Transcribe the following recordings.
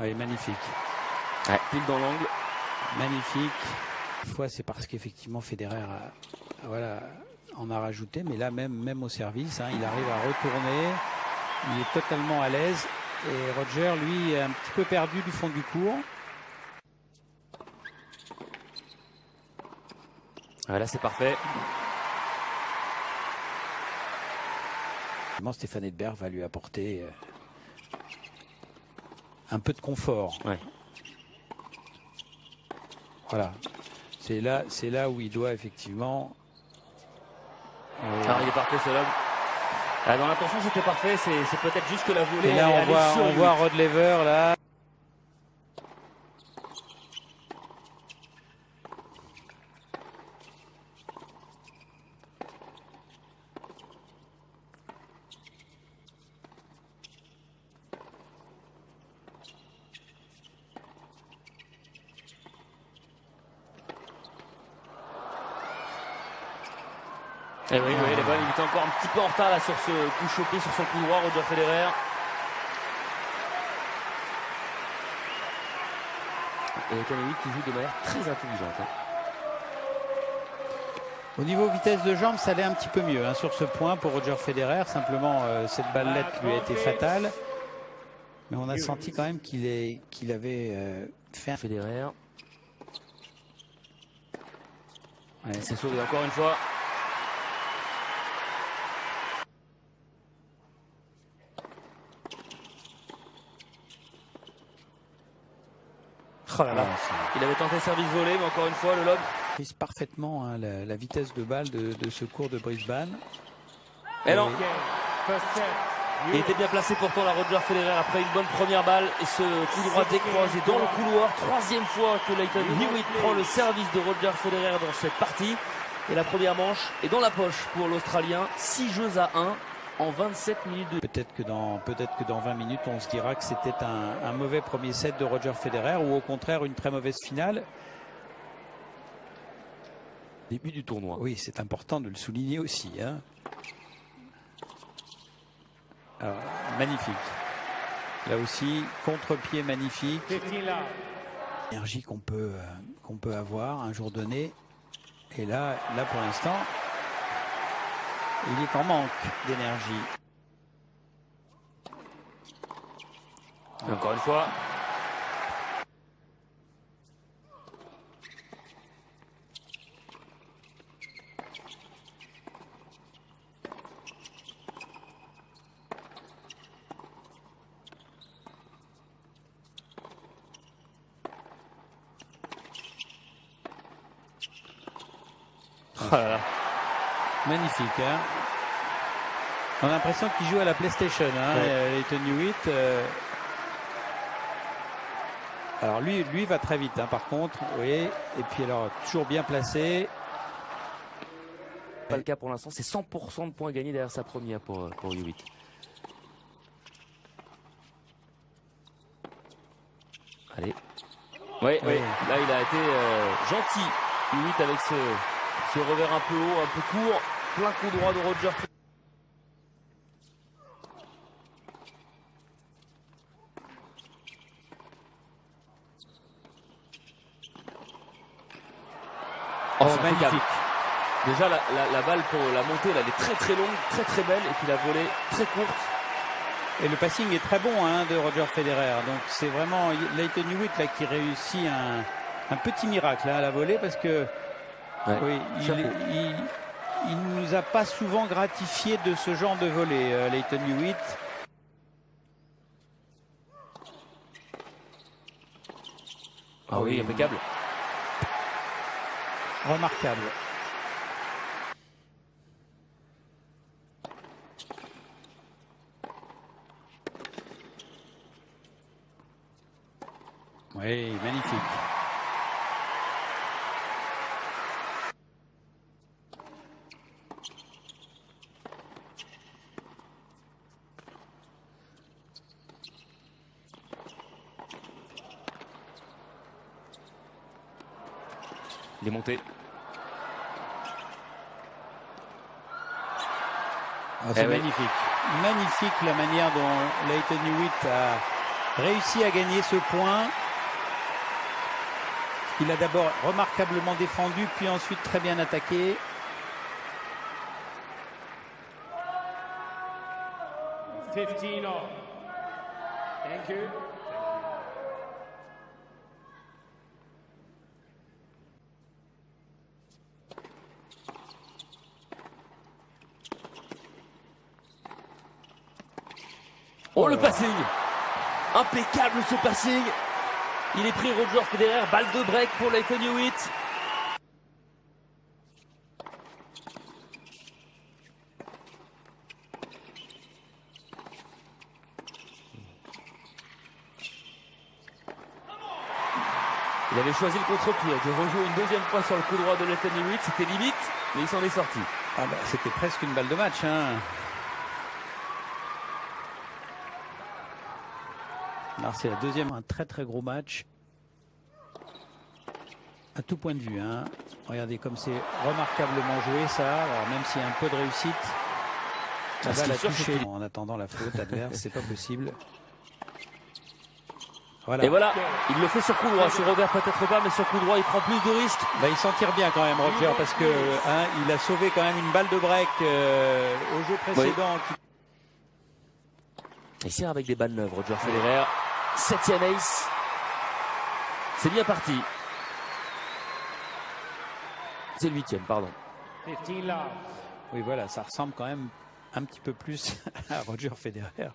Oui, magnifique. Ouais, pile dans l'angle. Magnifique. Une fois, c'est parce qu'effectivement Federer en a rajouté, mais là même au service, hein, il arrive à retourner. Il est totalement à l'aise. Et Roger, lui, est un petit peu perdu du fond du court. Là, c'est parfait. Stéphane Edberg va lui apporter un peu de confort. Ouais. Voilà. C'est là où il doit effectivement. Alors il est parfait ce lob. Dans l'intention c'était parfait, c'est peut-être juste que la volée. Et là on voit Rod Laver là. Et oui, les balles, il était encore un petit peu en retard là, sur ce coup chopé, sur son coup droit, Roger Federer. Et Leighton Hewitt qui joue de manière très intelligente. Hein. Au niveau vitesse de jambe, ça allait un petit peu mieux hein, sur ce point pour Roger Federer. Simplement, cette ballette lui a été fatale. Mais on a senti quand même qu'il avait fait un... Federer. Ouais, c'est sauvé encore une fois. Oh là là. Il avait tenté service volé, mais encore une fois, le lob prise parfaitement hein, la vitesse de balle de ce cours de Brisbane. Et non. Il était bien placé pourtant la Roger Federer après une bonne première balle et ce coup droit décroisé dans le couloir. Troisième fois que Leighton Hewitt prend le service de Roger Federer dans cette partie. Et la première manche est dans la poche pour l'Australien. 6 jeux à 1 en 27 minutes. Peut-être que dans 20 minutes, on se dira que c'était un mauvais premier set de Roger Federer ou au contraire une très mauvaise finale. Début du tournoi. Oui, c'est important de le souligner aussi. Hein. Alors, magnifique. Là aussi, contre-pied magnifique. L'énergie qu'on peut avoir un jour donné. Et là pour l'instant, il est en manque d'énergie. Encore une fois. Oh là là. Magnifique. Hein, on a l'impression qu'il joue à la PlayStation. Hein, Leighton Hewitt. Alors lui va très vite. Hein, par contre, oui. Et puis alors toujours bien placé. Pas le cas pour l'instant. C'est 100% de points gagnés derrière sa première pour Hewitt. Allez. Oui. Là il a été gentil. Hewitt avec ce revers un peu haut, un peu court, plein coup droit de Roger. Oh, magnifique. Déjà la balle pour la montée, elle est très très longue, très très belle, et puis la volée très courte. Et le passing est très bon hein, de Roger Federer. Donc c'est vraiment Leighton Hewitt là qui réussit un petit miracle hein, à la volée parce que oui, il ne nous a pas souvent gratifié de ce genre de volée, Leighton Hewitt. Ah oui, impeccable. Remarquable. Oui, magnifique. Il est monté. C'est magnifique. Magnifique la manière dont Leighton Hewitt réussi à gagner ce point. Il a d'abord remarquablement défendu, puis ensuite très bien attaqué. Thank you. Oh, le passing! Impeccable ce passing! Il est pris Roger Federer, balle de break pour Lleyton Hewitt. Il avait choisi le contre-pied, de rejouer une deuxième fois sur le coup droit de Lleyton Hewitt, c'était limite, mais il s'en est sorti. Ah bah, c'était presque une balle de match, hein. Alors c'est la deuxième, un très très gros match. À tout point de vue, hein. Regardez comme c'est remarquablement joué ça. Alors même s'il y a un peu de réussite, la balle a touché en attendant la faute adverse, c'est pas possible. Voilà. Et voilà, il le fait sur coup droit, sur revers peut-être pas, mais sur coup droit il prend plus de risques. Bah, il s'en tire bien quand même Roger, parce que hein, il a sauvé quand même une balle de break au jeu précédent. Oui. Il sert avec des balles neuves, Roger Federer. 7e ace. C'est bien parti. C'est le 8e, pardon. Oui, voilà, ça ressemble quand même un petit peu plus à Roger Federer.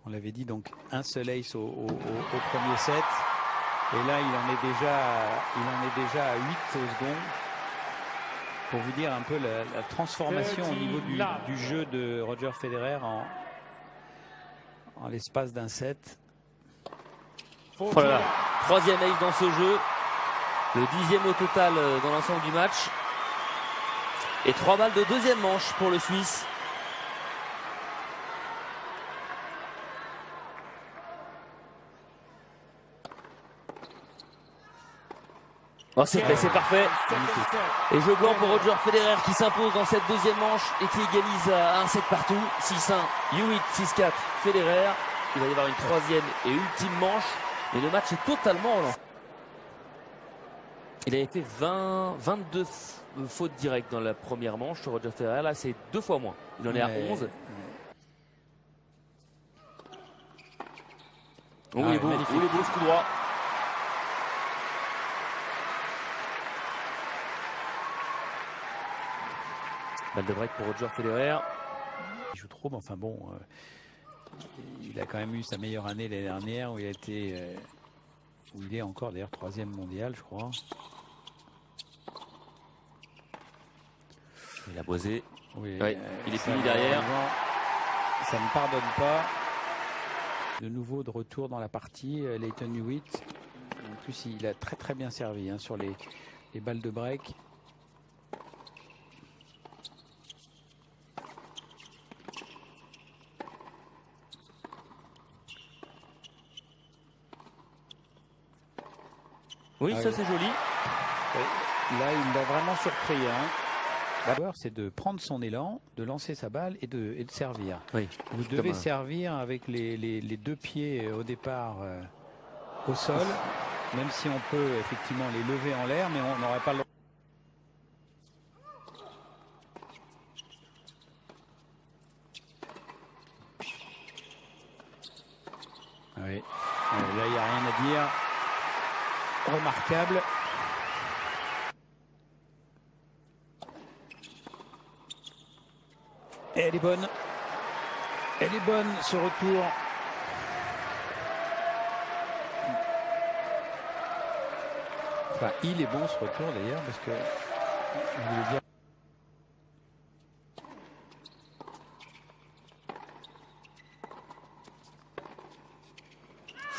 On l'avait dit, donc un seul ace au premier set. Et là, il en est déjà à 8 au second. Pour vous dire un peu la transformation au niveau du jeu de Roger Federer en l'espace d'un set. Voilà, 3e ace dans ce jeu. Le 10e au total dans l'ensemble du match. Et 3 balles de deuxième manche pour le Suisse. Oh, c'est fait, c'est parfait. Et jeu blanc pour Roger Federer qui s'impose dans cette deuxième manche et qui égalise à 1 set partout. 6-1, Hewitt, 6-4, Federer. Il va y avoir une troisième et ultime manche. Mais le match est totalement relancé. Il avait fait 22 fautes directes dans la première manche sur Roger Federer. Là, c'est 2 fois moins. Il en est à 11. Oh, il est beau, ce coup droit. Balle de break pour Roger Federer. Il joue trop, mais enfin bon, il a quand même eu sa meilleure année l'année dernière où il a été, où il est encore d'ailleurs 3e mondial, je crois. Il a boisé. Oui, ouais, il est fini derrière. Ça ne pardonne pas. De nouveau de retour dans la partie, Lleyton Hewitt. En plus, il a très très bien servi hein, sur les balles de break. Oui, ça c'est joli. Là, il l'a vraiment surpris. Hein. D'abord, c'est de prendre son élan, de lancer sa balle et de servir. Oui, vous devez servir avec les 2 pieds au départ au sol, même si on peut effectivement les lever en l'air, mais on n'aurait pas le... Oui, là, il n'y a rien à dire. Remarquable. Et elle est bonne. Elle est bonne ce retour. Enfin, il est bon ce retour d'ailleurs parce que je voulais dire.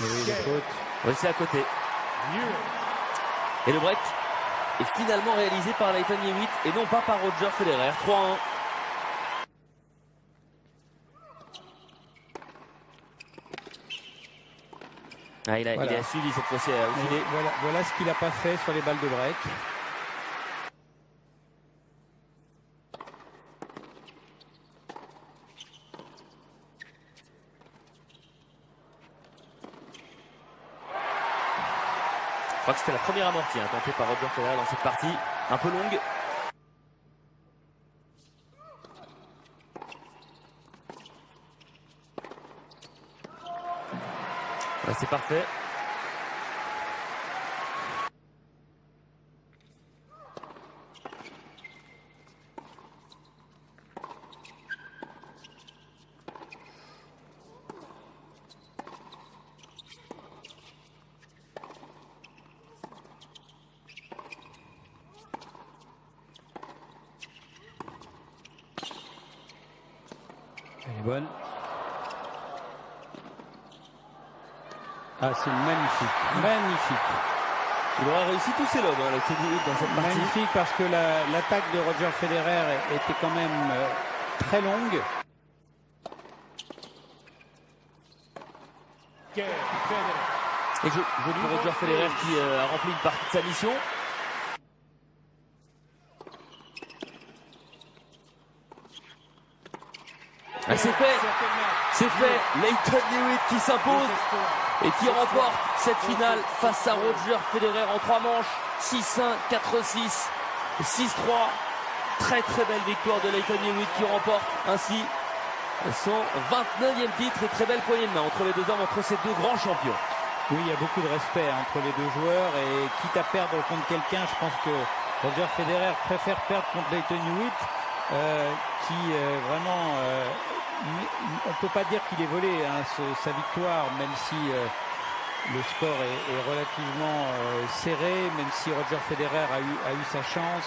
Et oui, la faute. Oui, c'est à côté. Et le break est finalement réalisé par Lleyton Hewitt et non pas par Roger Federer. 3-1. Ah, il a suivi cette fois-ci. Voilà ce qu'il n'a pas fait sur les balles de break. crois que c'était la première amortie tentée par Roger Federer dans cette partie, un peu longue. Là, c'est parfait. Elle est bonne. Ah, c'est magnifique, magnifique. Il aura réussi tous ses lobes, le Teddy dans cette partie. Magnifique parce que l'attaque de Roger Federer était quand même très longue. Et joli pour Roger Federer qui a rempli une partie de sa mission. Ah, c'est fait, c'est fait. Lleyton Hewitt qui s'impose et qui remporte cette finale face à Roger Federer en 3 manches. 6-1, 4-6, 6-3. Très très belle victoire de Lleyton Hewitt qui remporte ainsi son 29e titre et très belle poignée de main entre les deux hommes, entre ces deux grands champions. Oui, il y a beaucoup de respect entre les deux joueurs et quitte à perdre contre quelqu'un, je pense que Roger Federer préfère perdre contre Lleyton Hewitt qui vraiment... on ne peut pas dire qu'il est volé sa victoire, même si le score est relativement serré, même si Roger Federer a eu sa chance.